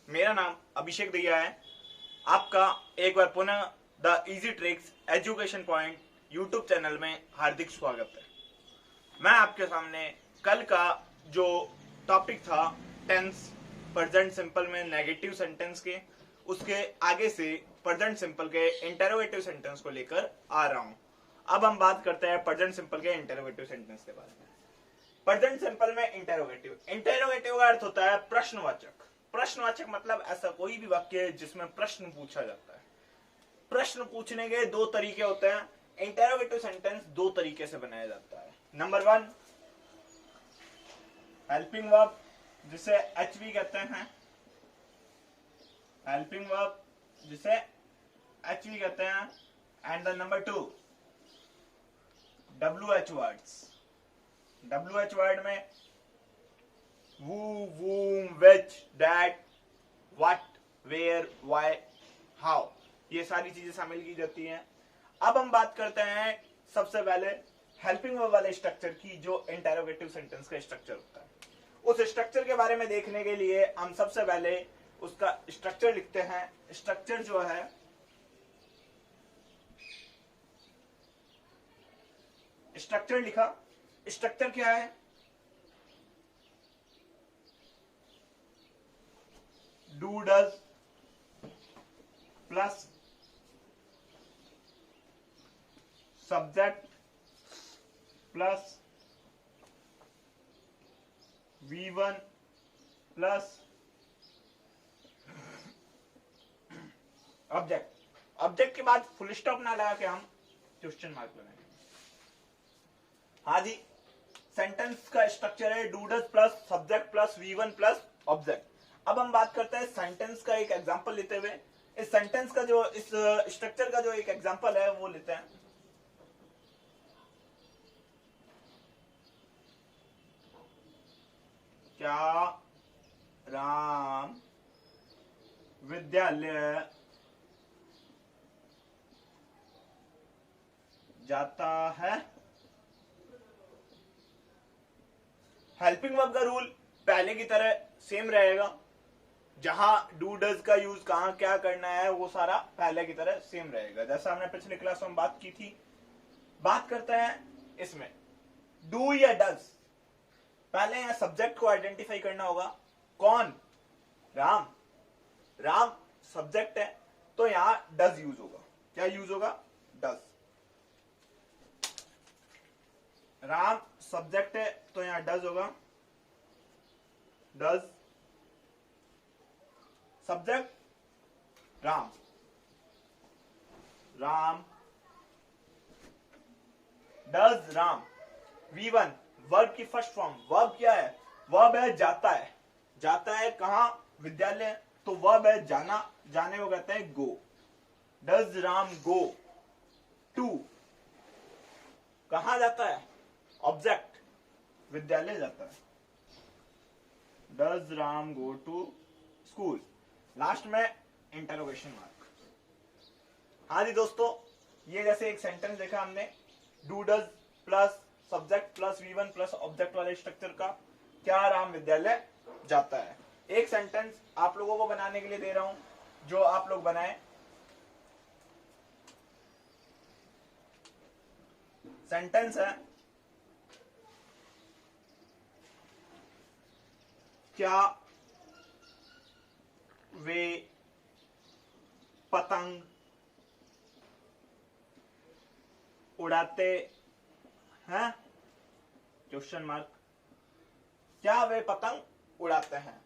मेरा नाम अभिषेक दैया है। आपका एक बार पुनः the easy tricks education point YouTube channel में हार्दिक स्वागत है। मैं आपके सामने कल का जो टॉपिक था टेंस प्रेजेंट सिंपल में नेगेटिव सेंटेंस के, उसके आगे से प्रेजेंट सिंपल के इंटरोगेटिव सेंटेंस को लेकर आ रहा हूं। अब हम बात करते हैं प्रेजेंट सिंपल के इंटरोगेटिव सेंटेंस के बारे में। प्रेजेंट सिंपल में इंटरोगेटिव का अर्थ होता है प्रश्नवाचक। प्रश्नवाचक मतलब ऐसा कोई भी वाक्य जिसमें प्रश्न पूछा जाता है। प्रश्न पूछने के दो तरीके होते हैं। इंटरोगेटिव सेंटेंस दो तरीके से बनाया जाता है। नंबर 1, हेल्पिंग वर्ब जिसे एचवी कहते हैं। हेल्पिंग वर्ब जिसे एचवी कहते हैं। And the number 2, WH words. WH word में who, whom, which, that, what, where, why, how, ये सारी चीजें शामिल की जाती हैं। अब हम बात करते हैं सबसे पहले हेल्पिंग वर्ब वाले स्ट्रक्चर की, जो इंटरोगेटिव सेंटेंस का स्ट्रक्चर होता है। उस स्ट्रक्चर के बारे में देखने के लिए हम सबसे पहले उसका स्ट्रक्चर लिखते हैं। स्ट्रक्चर जो है स्ट्रक्चर लिखा। स्ट्रक्चर क्या है? Do does plus subject plus V1 plus object. Object के बाद फुल स्टॉप ना लगा के हम क्वेश्चन मार्क लगाएंगे। हाँ जी, सेंटेंस का स्ट्रक्चर है do does plus subject plus V1 plus object. अब हम बात करते हैं सेंटेंस का एक एग्जांपल लेते हुए। इस सेंटेंस का जो इस स्ट्रक्चर का जो एक एग्जांपल है वो लेते हैं। क्या राम विद्यालय जाता है? हेल्पिंग वर्ब का रूल पहले की तरह सेम रहेगा। जहां डू डज का यूज कहां क्या करना है वो सारा पहले की तरह सेम रहेगा, जैसा हमने पिछले क्लास में बात की थी। बात करते हैं इसमें डू या डज। पहले यहां सब्जेक्ट को आइडेंटिफाई करना होगा। कौन? राम। राम सब्जेक्ट है तो यहां डज यूज होगा। क्या यूज होगा? डज। राम सब्जेक्ट है तो यहां डज होगा। Does subject Ram. Ram does Ram. V1 verb की फर्स्ट फॉर्म। वर्ब क्या है? वर्ब है जाता है। जाता है कहां? विद्यालय। तो वर्ब है जाना। जाने को कहते हैं go. Does Ram go to? कहां जाता है? ऑब्जेक्ट विद्यालय जाता है। Does Ram go to school? Last में इंटरोगेशन मार्क। हाँ जी दोस्तों, ये जैसे एक सेंटेंस देखा हमने, do does plus subject plus V1 plus object वाले स्ट्रक्चर का। क्या राम विद्यालय जाता है? एक सेंटेंस आप लोगों को बनाने के लिए दे रहा हूं, जो आप लोग बनाए। सेंटेंस है क्या वे पतंग उड़ाते हैं? Question mark. क्या वे पतंग उड़ाते हैं?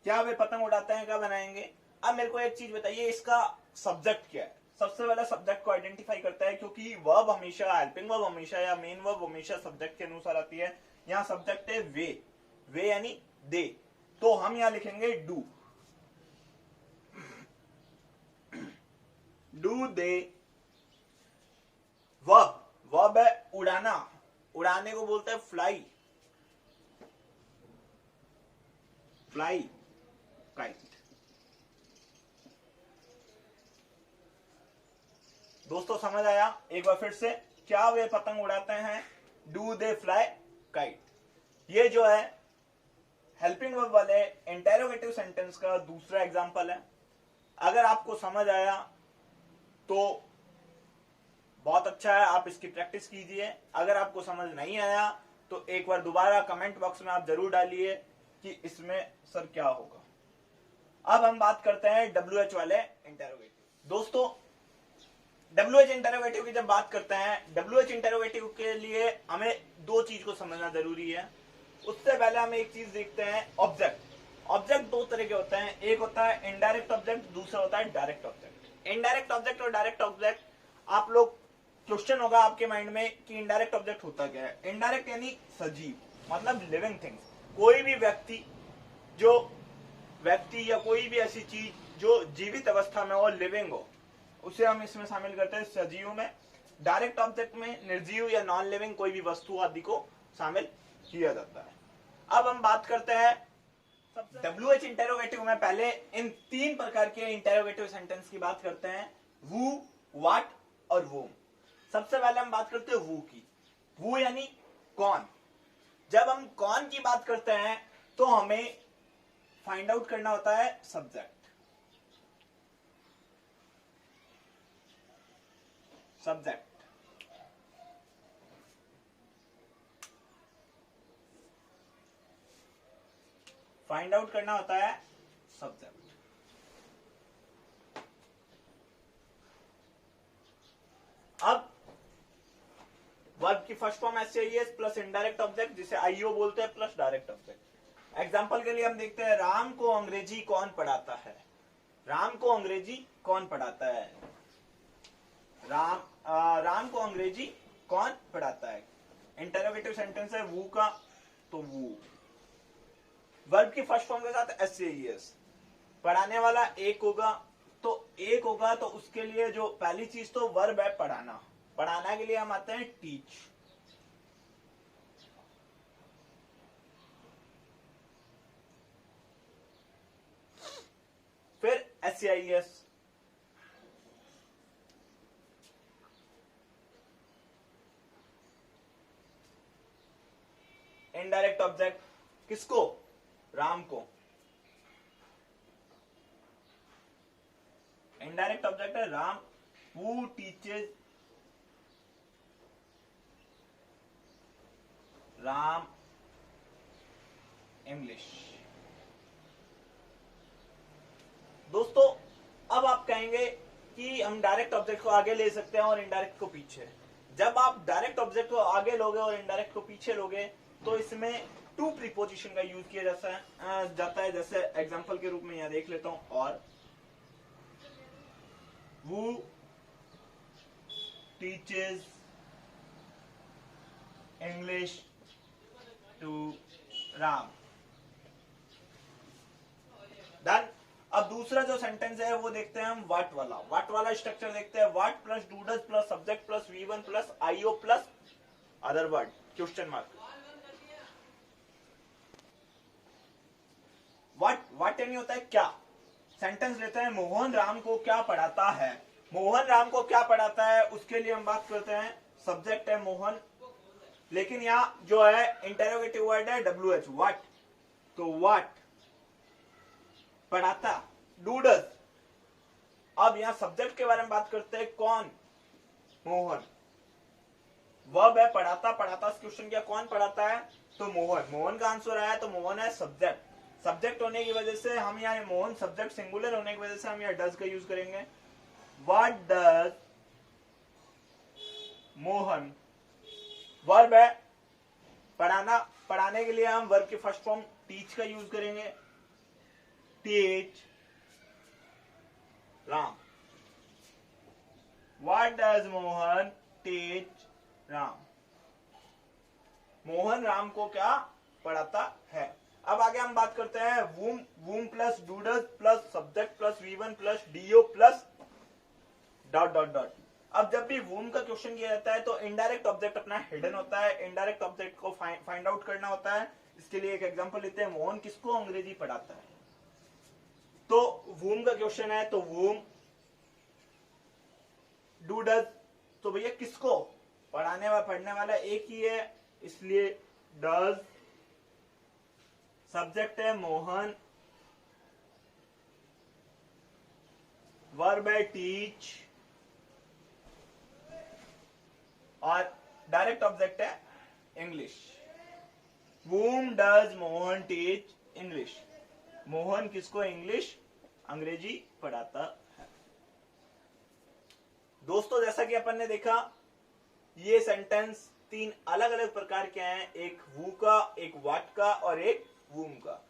क्या वे पतंग उड़ाते हैं का बनाएंगे। अब मेरे को एक चीज बताइए, इसका सब्जेक्ट क्या है? सबसे पहले सब्जेक्ट को आइडेंटिफाई करता है, क्योंकि वर्ब हमेशा, हेल्पिंग वर्ब हमेशा या मेन वर्ब हमेशा सब्जेक्ट के अनुसार आती है। यहां सब्जेक्ट है वे। वे यानी दे, तो हम यहां लिखेंगे do. Do they. Verb, verb है उड़ाना। उड़ाने को बोलते हैं फ्लाई। Fly kite. दोस्तों समझ आया? एक बार फिर से, क्या वे पतंग उड़ाते हैं? Do they fly kite. ये जो है हेल्पिंग वर्ब वाले इंटेरोगेटिव सेंटेंस का दूसरा एग्जांपल है। अगर आपको समझ आया तो बहुत अच्छा है, आप इसकी प्रैक्टिस कीजिए। अगर आपको समझ नहीं आया तो एक बार दोबारा कमेंट बॉक्स में आप जरूर डालिए कि इसमें सर क्या होगा। अब हम बात करते हैं WH वाले इंटेरोगेटिव। दोस्तों WH इंटेरोगेटिव की जब बात करते हैं, WH इंटेरोगेटिव के लिए हमें दो चीज को समझना जरूरी है। उससे पहले हम एक चीज देखते हैं, ऑब्जेक्ट। ऑब्जेक्ट दो तरह के होते हैं, एक होता है इनडायरेक्ट ऑब्जेक्ट, दूसरा होता है डायरेक्ट ऑब्जेक्ट। इनडायरेक्ट ऑब्जेक्ट और डायरेक्ट ऑब्जेक्ट, आप लोग क्वेश्चन होगा आपके माइंड में कि इनडायरेक्ट ऑब्जेक्ट होता क्या है। इनडायरेक्ट यानी सजीव, मतलब लिविंग थिंग्स। कोई भी व्यक्ति या कोई भी ऐसी चीज जो जीवित अवस्था में हो, लिविंग हो, उसे हम इसमें शामिल करते हैं सजीव में। डायरेक्ट ऑब्जेक्ट में निर्जीव या नॉन लिविंग कोई भी वस्तु आदि को शामिल किया जाता है। अब हम बात करते हैं WH इंटेरोगेटिव में। पहले इन तीन प्रकार के इंटेरोगेटिव सेंटेंस की बात करते हैं, who, what और whom। सबसे पहले हम बात करते हैं who की। who यानी कौन। जब हम कौन की बात करते हैं तो हमें फाइंड आउट करना होता है सब्जेक्ट। फाइंड आउट करना होता है सब्जेक्ट। अब वर्ब की first form SAES plus indirect object, जिसे IO बोलते हैं, प्लस डायरेक्ट ऑब्जेक्ट। एग्जांपल के लिए हम देखते हैं, राम को अंग्रेजी कौन पढ़ाता है। राम को अंग्रेजी कौन पढ़ाता है। राम को अंग्रेजी कौन पढ़ाता है। इंटरोगेटिव सेंटेंस है वो का, तो वो वर्ब की फर्स्ट फॉर्म के साथ SAES। पढ़ाने वाला एक होगा, तो उसके लिए जो पहली चीज तो वर्ब है पढ़ाना। पढ़ाना के लिए हम आते हैं टीच। फिर SAES। इनडायरेक्ट ऑब्जेक्ट किसको, राम को। इनडायरेक्ट ऑब्जेक्ट है Ram, who teaches Ram English. दोस्तों अब आप कहेंगे कि हम डायरेक्ट ऑब्जेक्ट को आगे ले सकते हैं और इनडायरेक्ट को पीछे। जब आप डायरेक्ट ऑब्जेक्ट को आगे लोगे और इनडायरेक्ट को पीछे लोगे तो इसमें टू प्रीपोजिशन का यूज किया जाता है। जैसे एग्जांपल के रूप में यहां देख लेता हूं, और वो teaches English to Ram. Done. अब दूसरा जो सेंटेंस है वो देखते हैं हम व्हाट वाला। व्हाट वाला स्ट्रक्चर देखते हैं, what plus do does plus subject plus V1 plus IO plus other word question mark. What यानी होता है क्या। सेंटेंस लेते हैं, मोहन राम को क्या पढ़ाता है। मोहन राम को क्या पढ़ाता है, उसके लिए हम बात करते हैं, सब्जेक्ट है मोहन, लेकिन यहाँ जो है इंटेरोगेटिव वर्ड है WH, व्हाट। तो व्हाट पढ़ाता, डू डज। अब यहां सब्जेक्ट के बारे में बात करते हैं, कौन, मोहन। वर्ब है पढ़ाता, पढ़ाता क्वेश्चन किया कौन पढ़ाता है, तो मोहन। मोहन का आंसर आया तो मोहन है सब्जेक्ट। सब्जेक्ट होने की वजह से हम यहाँ मोहन, सब्जेक्ट सिंगुलर होने की वजह से हम यहाँ डज का यूज करेंगे। What does Mohan. वर्ब है पढ़ाना, पढ़ाने के लिए हम वर्ब की फर्स्ट फॉर्म टीच का यूज करेंगे, teach Ram. What does Mohan teach Ram. Mohan Ram को क्या पढ़ाता है। अब आगे हम बात करते हैं whom plus do does plus subject plus V1 plus DO plus dot dot dot. अब जब भी वूम का क्वेश्चन किया जाता है तो इनडायरेक्ट ऑब्जेक्ट अपना हिडन होता है। इनडायरेक्ट ऑब्जेक्ट को फाइंड आउट करना होता है। इसके लिए एक एग्जांपल लेते हैं, मोहन किसको अंग्रेजी पढ़ाता है। तो वूम का क्वेश्चन है तो वूम, डू डज, तो भैया किसको, पढ़ाने वाला पढ़ने वाला एक ही है, इसलिए डज सब्जेक्ट है मोहन, वर्ब है टीच, और डायरेक्ट ऑब्जेक्ट है English. whom does Mohan teach English? Mohan किसको इंग्लिश अंग्रेजी पढ़ाता है। दोस्तों जैसा कि अपन ने देखा, ये सेंटेंस तीन अलग अलग प्रकार के हैं, एक who का, एक what का और एक whom का।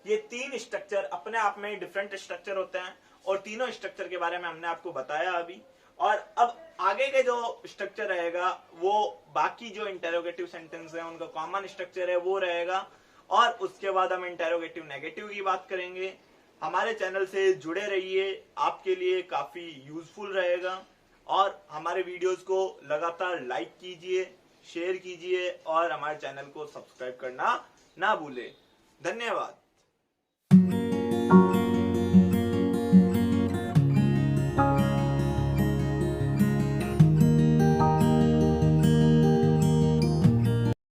ये तीन स्ट्रक्चर अपने आप में डिफरेंट स्ट्रक्चर होते हैं और तीनों स्ट्रक्चर के बारे में हमने आपको बताया अभी। और अब आगे के जो स्ट्रक्चर रहेगा वो बाकी जो इंटेरोगेटिव सेंटेंस है उनका कॉमन स्ट्रक्चर है वो रहेगा, और उसके बाद हम इंटेरोगेटिव नेगेटिव की बात करेंगे। हमारे चैनल से जुड़े रहिए, आपके लिए काफी यूजफुल रहेगा, और हमारे वीडियोस को लगातार लाइक कीजिए, शेयर कीजिए और हमारे चैनल को सब्सक्राइब करना ना भूलें। धन्यवाद।